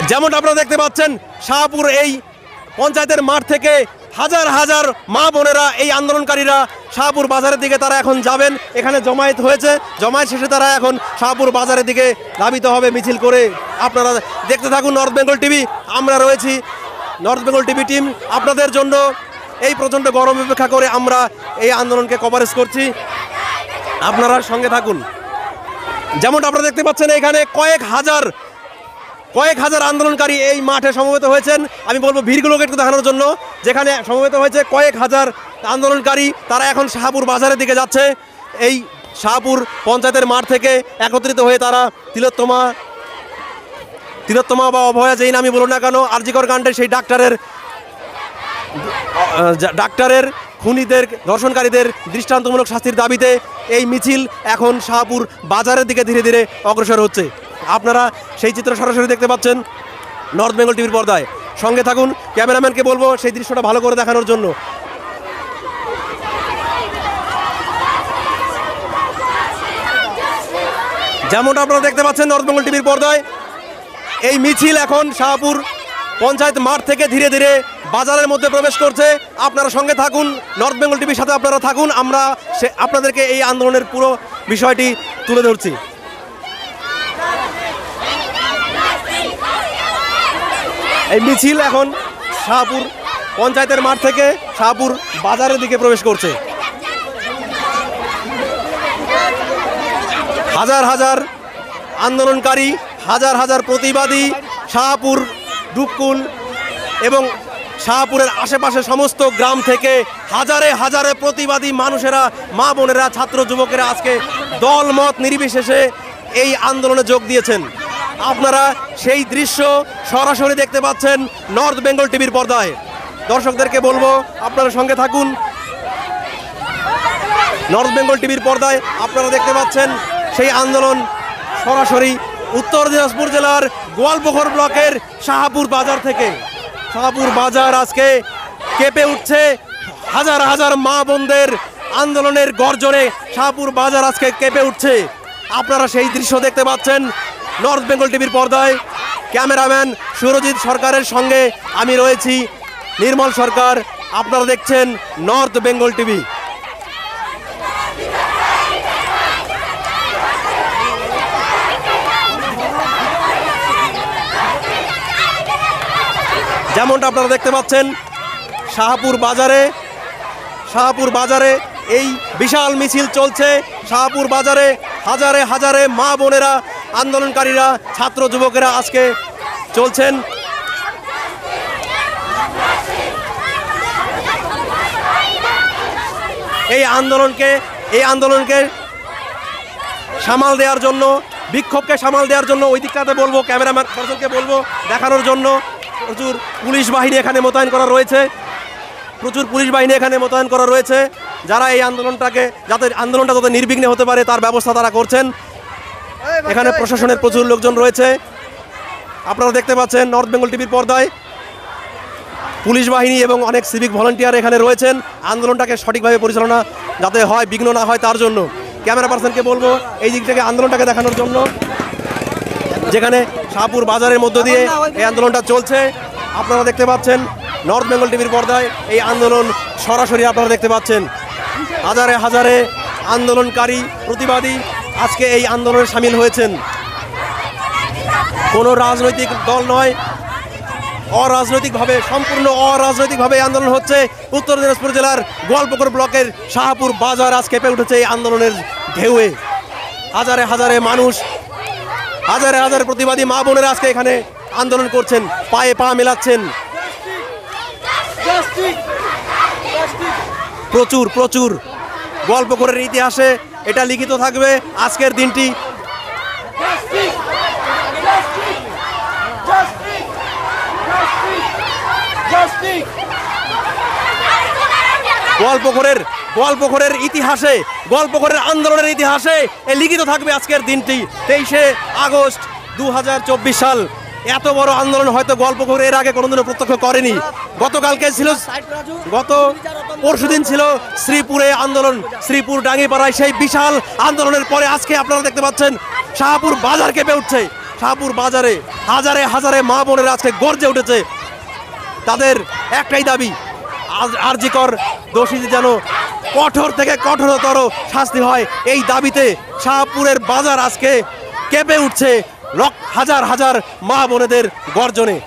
যেমনটা আপনারা দেখতে পাচ্ছেন, শাহপুর এই পঞ্চায়েতের মাঠ থেকে হাজার হাজার মা বোনেরা, এই আন্দোলনকারীরা শাহপুর বাজারের দিকে তারা এখন যাবেন। এখানে জমায়েত হয়েছে, জমায়েত শেষে তারা এখন শাহপুর বাজারের দিকে ধাবিত হবে মিছিল করে। আপনারা দেখতে থাকুন নর্থ বেঙ্গল টিভি। আমরা রয়েছি নর্থ বেঙ্গল টিভি টিম আপনাদের জন্য। এই প্রচণ্ড গরম উপেক্ষা করে আমরা এই আন্দোলনকে কভারেজ করছি, আপনারা সঙ্গে থাকুন। যেমনটা আপনারা দেখতে পাচ্ছেন, এখানে কয়েক হাজার আন্দোলনকারী এই মাঠে সমবেত হয়েছেন। আমি বলবো ভিড়গুলোকে একটু দেখানোর জন্য। যেখানে সমবেত হয়েছে কয়েক হাজার আন্দোলনকারী, তারা এখন শাহপুর বাজারের দিকে যাচ্ছে। এই শাহপুর পঞ্চায়েতের মাঠ থেকে একত্রিত হয়ে তারা তিলোত্তমা বা অভয়া যেই নামই বলুন না কেন, আরজিকর কাণ্ডে সেই ডাক্তারের ডাক্তারের খুনিদের ধর্ষণকারীদের দৃষ্টান্তমূলক শাস্তির দাবিতে এই মিছিল এখন শাহপুর বাজারের দিকে ধীরে ধীরে অগ্রসর হচ্ছে। আপনারা সেই চিত্র সরাসরি দেখতে পাচ্ছেন নর্থ বেঙ্গল টিভির পর্দায়। সঙ্গে থাকুন, ক্যামেরাম্যানকে বলবো সেই দৃশ্যটা ভালো করে দেখানোর জন্য। যেমনটা আপনারা দেখতে পাচ্ছেন নর্থ বেঙ্গল টিভির পর্দায়, এই মিছিল এখন শাহপুর পঞ্চায়েত মাঠ থেকে ধীরে ধীরে বাজারের মধ্যে প্রবেশ করছে। আপনারা সঙ্গে থাকুন, নর্থ বেঙ্গল টিভির সাথে আপনারা থাকুন, আমরা আপনাদেরকে এই আন্দোলনের পুরো বিষয়টি তুলে ধরছি। এই মিছিল এখন শাহপুর পঞ্চায়েতের মাঠ থেকে শাহপুর বাজারের দিকে প্রবেশ করছে। হাজার হাজার আন্দোলনকারী, হাজার হাজার প্রতিবাদী শাহপুর, ডুবকুল এবং শাহপুরের আশেপাশে সমস্ত গ্রাম থেকে হাজারে হাজারে প্রতিবাদী মানুষেরা, মা বোনেরা, ছাত্র যুবকেরা আজকে দলমত নির্বিশেষে এই আন্দোলনে যোগ দিয়েছেন। আপনারা সেই দৃশ্য সরাসরি দেখতে পাচ্ছেন নর্থ বেঙ্গল টিভির পর্দায়। দর্শকদেরকে বলবো আপনারা সঙ্গে থাকুন, নর্থ বেঙ্গল টিভির পর্দায় আপনারা দেখতে পাচ্ছেন সেই আন্দোলন সরাসরি উত্তর দিনাজপুর জেলার গোয়ালপুকুর ব্লকের শাহপুর বাজার থেকে। শাহপুর বাজার আজকে কেঁপে উঠছে হাজার হাজার মা বোনদের আন্দোলনের গর্জনে। শাহপুর বাজার আজকে কেঁপে উঠছে। আপনারা সেই দৃশ্য দেখতে পাচ্ছেন নর্থ বেঙ্গল টিভির পর্দায়। ক্যামেরাম্যান সুরজিৎ সরকারের সঙ্গে আমি রয়েছি নির্মল সরকার। আপনারা দেখছেন নর্থ বেঙ্গল টিভি। যেমনটা আপনারা দেখতে পাচ্ছেন শাহপুর বাজারে এই বিশাল মিছিল চলছে। শাহপুর বাজারে হাজারে হাজারে মা বোনেরা, আন্দোলনকারীরা, ছাত্র যুবকেরা আজকে চলছেন। এই আন্দোলনকে সামাল দেওয়ার জন্য, বিক্ষোভকে সামাল দেওয়ার জন্য ওই দিকটাতে বলবো, ক্যামেরাম্যান পার্সনকে বলবো দেখানোর জন্য প্রচুর পুলিশ বাহিনী এখানে মোতায়েন করা রয়েছে। যারা এই আন্দোলনটা যাতে নির্বিঘ্নে হতে পারে তার ব্যবস্থা তারা করছেন। এখানে প্রশাসনের প্রচুর লোকজন রয়েছে। আপনারা দেখতে পাচ্ছেন নর্থ বেঙ্গল টিভির পর্দায় পুলিশ বাহিনী এবং অনেক সিভিক ভলান্টিয়ার এখানে রয়েছেন আন্দোলনটাকে সঠিকভাবে পরিচালনা যাতে হয়, বিঘ্ন না হয় তার জন্য। ক্যামেরা পার্সনকে বলবো এই দিক থেকে আন্দোলনটাকে দেখানোর জন্য, যেখানে শাহপুর বাজারের মধ্য দিয়ে এই আন্দোলনটা চলছে। আপনারা দেখতে পাচ্ছেন নর্থ বেঙ্গল টিভির পর্দায় এই আন্দোলন সরাসরি আপনারা দেখতে পাচ্ছেন। হাজারে হাজারে আন্দোলনকারী, প্রতিবাদী আজকে এই আন্দোলনে সামিল হয়েছেন। কোনো রাজনৈতিক দল নয়, সম্পূর্ণ অরাজনৈতিকভাবে এই আন্দোলন হচ্ছে। উত্তর দিনাজপুর জেলার গোয়ালপুকুর ব্লকের শাহপুর বাজার আজ কেঁপে উঠেছে এই আন্দোলনের ঢেউয়ে। হাজারে হাজারে মানুষ, হাজারে হাজারে প্রতিবাদী মা বোনেরা আজকে এখানে আন্দোলন করছেন, পায়ে পা মেলাচ্ছেন। প্রচুর গোয়ালপুকুরের ইতিহাসে এটা লিখিত থাকবে আজকের দিনটি। গোয়ালপুকুরের ইতিহাসে, গোয়ালপুকুরের আন্দোলনের ইতিহাসে লিখিত থাকবে আজকের দিনটি। 23শে আগস্ট 2024 সাল। এত বড় আন্দোলন হয়তো গোয়ালপুকুর এর আগে কোনোদিনও প্রত্যক্ষ করেনি। গত পরশুদিন ছিল শ্রীপুরে আন্দোলন, শ্রীপুর ডাঙ্গিপাড়ায় সেই বিশাল আন্দোলনের পরে আজকে আপনারা দেখতে পাচ্ছেন শাহপুর বাজার কেঁপে উঠছে। শাহপুর বাজারে হাজারে হাজারে মা বোনেরা আজকে গর্জে উঠেছে। তাদের একটাই দাবি, আরজিকর দোষীদের যেন কঠোর থেকে কঠোরতর শাস্তি হয়। এই দাবিতে শাহপুরের বাজার আজকে কেঁপে উঠছে হাজার হাজার মা বোনেদের গর্জনে।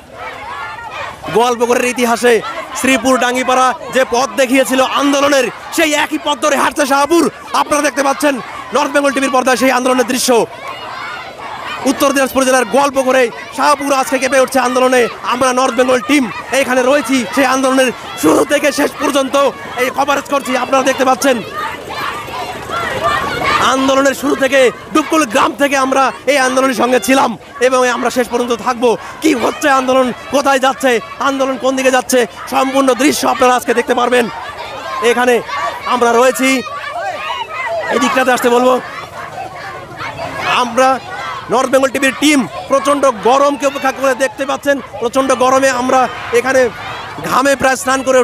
গোয়ালপুকুরের ইতিহাসে শ্রীপুর ডাঙ্গিপাড়া যে পথ দেখিয়েছিল আন্দোলনের, সেই একই পথ ধরে হাঁটছে শাহপুর। আপনারা দেখতে পাচ্ছেন নর্থ বেঙ্গল টিভির পর্দায় সেই আন্দোলনের দৃশ্য। উত্তর দিনাজপুর জেলার গোয়ালপুকুরে শাহপুর আজকে কেঁপে উঠছে আন্দোলনে। আমরা নর্থ বেঙ্গল টিম এখানে রয়েছি, সেই আন্দোলনের শুরু থেকে শেষ পর্যন্ত এই কভারেজ করছি। আপনারা দেখতে পাচ্ছেন আন্দোলনের শুরু থেকে ডুবকুল গ্রাম থেকে আমরা এই আন্দোলনের সঙ্গে ছিলাম এবং আমরা শেষ পর্যন্ত থাকবো। কি হচ্ছে আন্দোলন, কোথায় যাচ্ছে আন্দোলন, কোন দিকে যাচ্ছে, সম্পূর্ণ দৃশ্য আপনারা আজকে দেখতে পারবেন। এখানে আমরা রয়েছি, এই দিকটাতে আসতে বলবো। আমরা নর্থ বেঙ্গল টিভির টিম প্রচণ্ড গরমকে উপেক্ষা করে দেখতে পাচ্ছেন, প্রচণ্ড গরমে আমরা এখানে ঘামে প্রায় স্নান করে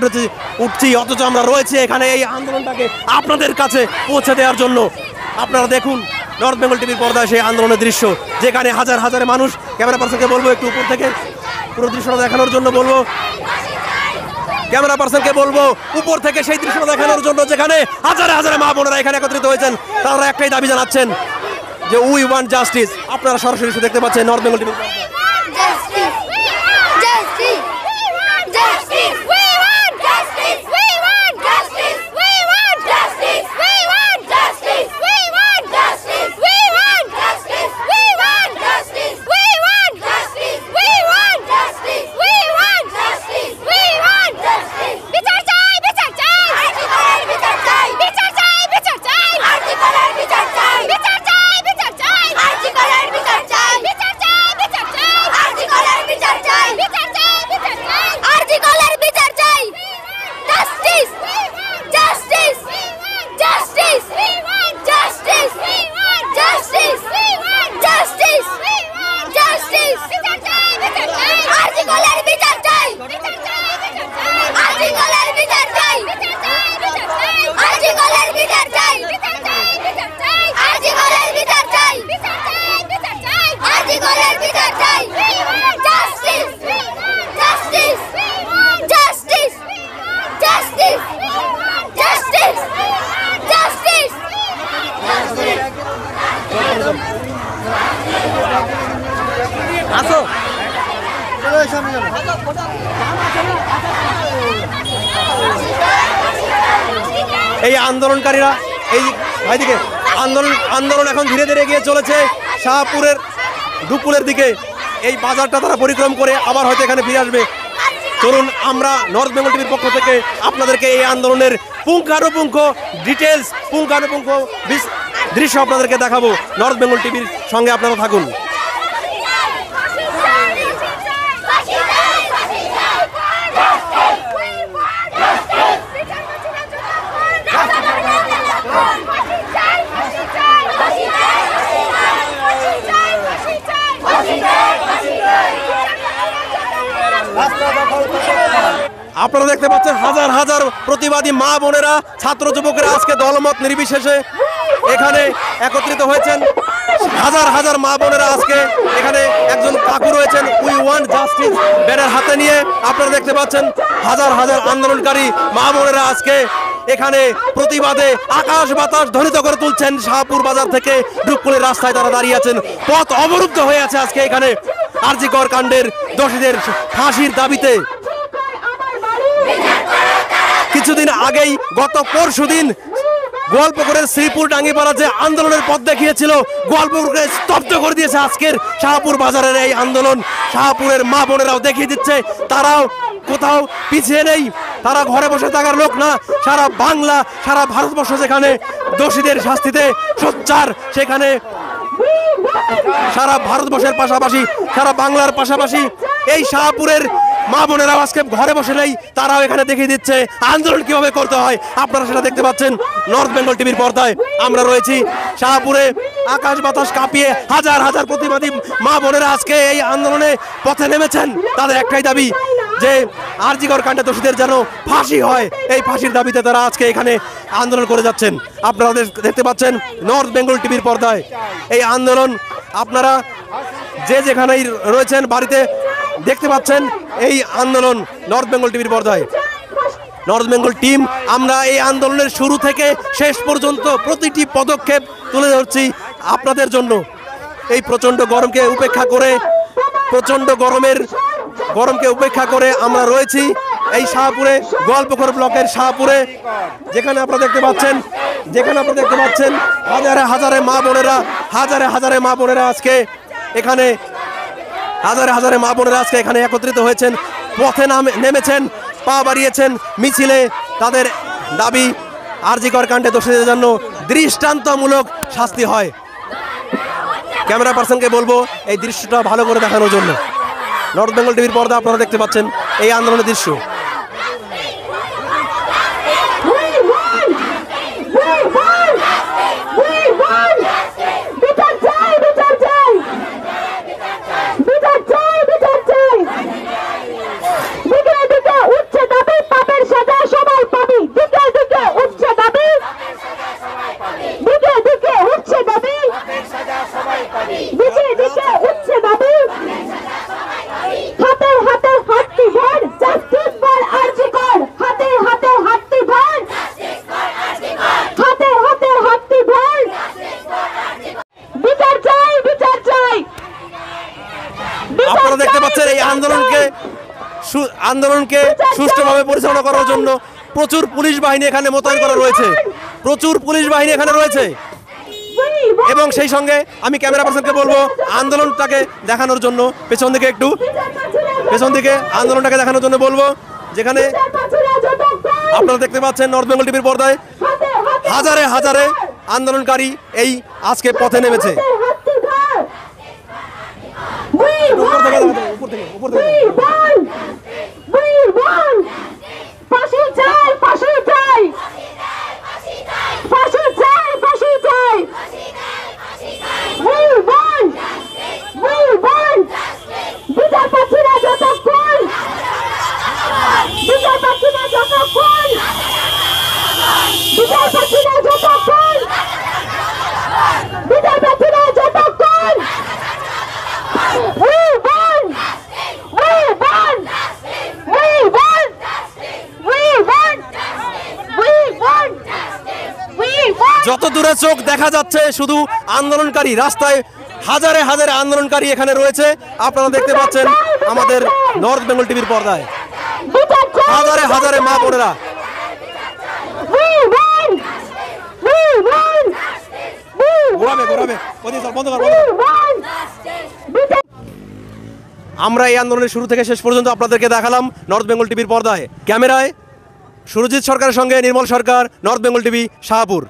উঠছি, অথচ আমরা রয়েছি এখানে এই আন্দোলনটাকে আপনাদের কাছে পৌঁছে দেওয়ার জন্য। আপনারা দেখুন নর্থ বেঙ্গল টিভির পর্দায় সেই আন্দোলনের দৃশ্য, যেখানে হাজার হাজার মানুষ। ক্যামেরা পার্সনকে বলবো একটু উপর থেকে পুরো দৃশ্যটা দেখানোর জন্য বলবো, ক্যামেরা পার্সনকে বলবো উপর থেকে সেই দৃশ্যটা দেখানোর জন্য, যেখানে হাজারে হাজারে মা বোনেরা এখানে একত্রিত হয়েছেন। তারা একটাই দাবি জানাচ্ছেন যে উই ওয়ান্ট জাস্টিস। আপনারা সরাসরি দেখতে পাচ্ছেন নর্থ বেঙ্গল টিভির পর্দায়। এই আন্দোলনকারীরা এই ভাইদিকে আন্দোলন এখন ধীরে ধীরে এগিয়ে চলেছে শাহপুরের দুপুলের দিকে। এই বাজারটা তারা পরিক্রম করে আবার হয়তো এখানে ফিরে আসবে। চলুন আমরা নর্থ বেঙ্গল টিভির পক্ষ থেকে আপনাদেরকে এই আন্দোলনের পুঙ্খানুপুঙ্খ ডিটেলস, পুঙ্খানুপুঙ্খ দৃশ্য আপনাদেরকে দেখাবো। নর্থ বেঙ্গল টিভির সঙ্গে আপনারা থাকুন। আপনারা দেখতে পাচ্ছেন হাজার হাজার প্রতিবাদী মা বোনেরা, ছাত্র যুবকেরা আজকে দলমত নির্বিশেষে এখানে একত্রিত হয়েছেন। হাজার হাজার মা বোনেরা আজকে এখানে, একজন কাকু রয়েছেন উই ওয়ান্ট জাস্টিস ব্যানার হাতে নিয়ে। আপনারা দেখতে পাচ্ছেন হাজার হাজার আন্দোলনকারী মা বোনেরা আজকে এখানে প্রতিবাদে আকাশ বাতাস ধ্বনিত করে তুলছেন। শাহপুর বাজার থেকে ডুবকুলের রাস্তায় তারা দাঁড়িয়ে আছেন, পথ অবরুদ্ধ হয়ে আছে আজকে এখানে আর.জি. কর কাণ্ডের দোষীদের ফাঁসির দাবিতে। কিছুদিন আগেই গত পরশুদিন গোয়ালপুকুরের শ্রীপুর ডাঙ্গিপাড়া যে আন্দোলনের পথ দেখিয়েছিল, গোয়ালপুরকে স্তব্ধ করে দিয়েছে আজকের শাহপুর বাজারের এই আন্দোলন। শাহপুরের মা বোনেরাও দেখিয়ে দিচ্ছে তারাও কোথাও পিছিয়ে নেই, তারা ঘরে বসে থাকার লোক না। সারা বাংলা, সারা ভারতবর্ষ যেখানে দোষীদের শাস্তিতে সোচ্চার, সেখানে সারা ভারতবর্ষের পাশাপাশি সারা বাংলার পাশাপাশি এই শাহপুরের মা বোনেরা আজকে ঘরে বসে নেই, তারাও এখানে দেখিয়ে দিচ্ছে আন্দোলন কিভাবে করতে হয়। আপনারা সেটা দেখতে পাচ্ছেন নর্থ বেঙ্গল টিভির পর্দায়। আমরা রয়েছি শাহপুরে, আকাশ বাতাস কাঁপিয়ে হাজার হাজার প্রতিবাদী মা বোনেরা আজকে এই আন্দোলনে পথে নেমেছেন। তাদের একটাই দাবি যে আর.জি. কর কাণ্ডে দোষীদের যেন ফাঁসি হয়, এই ফাঁসির দাবিতে তারা আজকে এখানে আন্দোলন করে যাচ্ছেন। আপনারা দেখতে পাচ্ছেন নর্থ বেঙ্গল টিভির পর্দায় এই আন্দোলন। আপনারা যে যেখানেই রয়েছেন বাড়িতে দেখতে পাচ্ছেন এই আন্দোলন নর্থ বেঙ্গল টিভির পর্দায়। নর্থ বেঙ্গল টিম আমরা এই আন্দোলনের শুরু থেকে শেষ পর্যন্ত প্রতিটি পদক্ষেপ তুলে ধরছি আপনাদের জন্য। এই প্রচণ্ড গরমকে উপেক্ষা করে, প্রচণ্ড গরমকে উপেক্ষা করে আমরা রয়েছি এই শাহপুরে, গোয়ালপুকুর ব্লকের শাহপুরে, যেখানে আপনারা দেখতে পাচ্ছেন হাজারে হাজারে মা বোনেরা, হাজারে হাজারে মা বোনেরা আজকে এখানে, হাজারে হাজারে মা বোনেরা আজকে এখানে একত্রিত হয়েছেন, পথে নেমেছেন, পা বাড়িয়েছেন মিছিলে। তাদের দাবি আর.জি. কর কাণ্ডে দোষীদের জন্য দৃষ্টান্তমূলক শাস্তি হয়। ক্যামেরা পার্সনকে বলবো এই দৃশ্যটা ভালো করে দেখানোর জন্য। নর্থ বেঙ্গল টিভির পর্দা আপনারা দেখতে পাচ্ছেন এই আন্দোলনের দৃশ্য। আপনারা দেখতে পাচ্ছেন এই আন্দোলনকে সুষ্ঠুভাবে পরিচালনা করার জন্য প্রচুর পুলিশ বাহিনী এখানে মোতায়েন করা রয়েছে, প্রচুর পুলিশ বাহিনী এখানে রয়েছে। এবং সেই সঙ্গে আমি ক্যামেরা পার্সনকে বলবো আন্দোলনটাকে দেখানোর জন্য পেছন দিকে আন্দোলনটাকে দেখানোর জন্য বলবো, যেখানে আপনারা দেখতে পাচ্ছেন নর্থ বেঙ্গল টিভির পর্দায় হাজারে হাজারে আন্দোলনকারী এই আজকে পথে নেমেছে। যত দূরে চোখ দেখা যাচ্ছে শুধু আন্দোলনকারী, রাস্তায় হাজারে হাজারে আন্দোলনকারী এখানে রয়েছে। আপনারা দেখতে পাচ্ছেন আমাদের নর্থ বেঙ্গল টিভির পর্দায় হাজারে হাজারে মা বোনেরা। আমরা এই আন্দোলনের শুরু থেকে শেষ পর্যন্ত আপনাদেরকে দেখালাম নর্থ বেঙ্গল টিভির পর্দায়। ক্যামেরায় সুরজিৎ সরকারের সঙ্গে নির্মল সরকার, নর্থ বেঙ্গল টিভি, শাহপুর।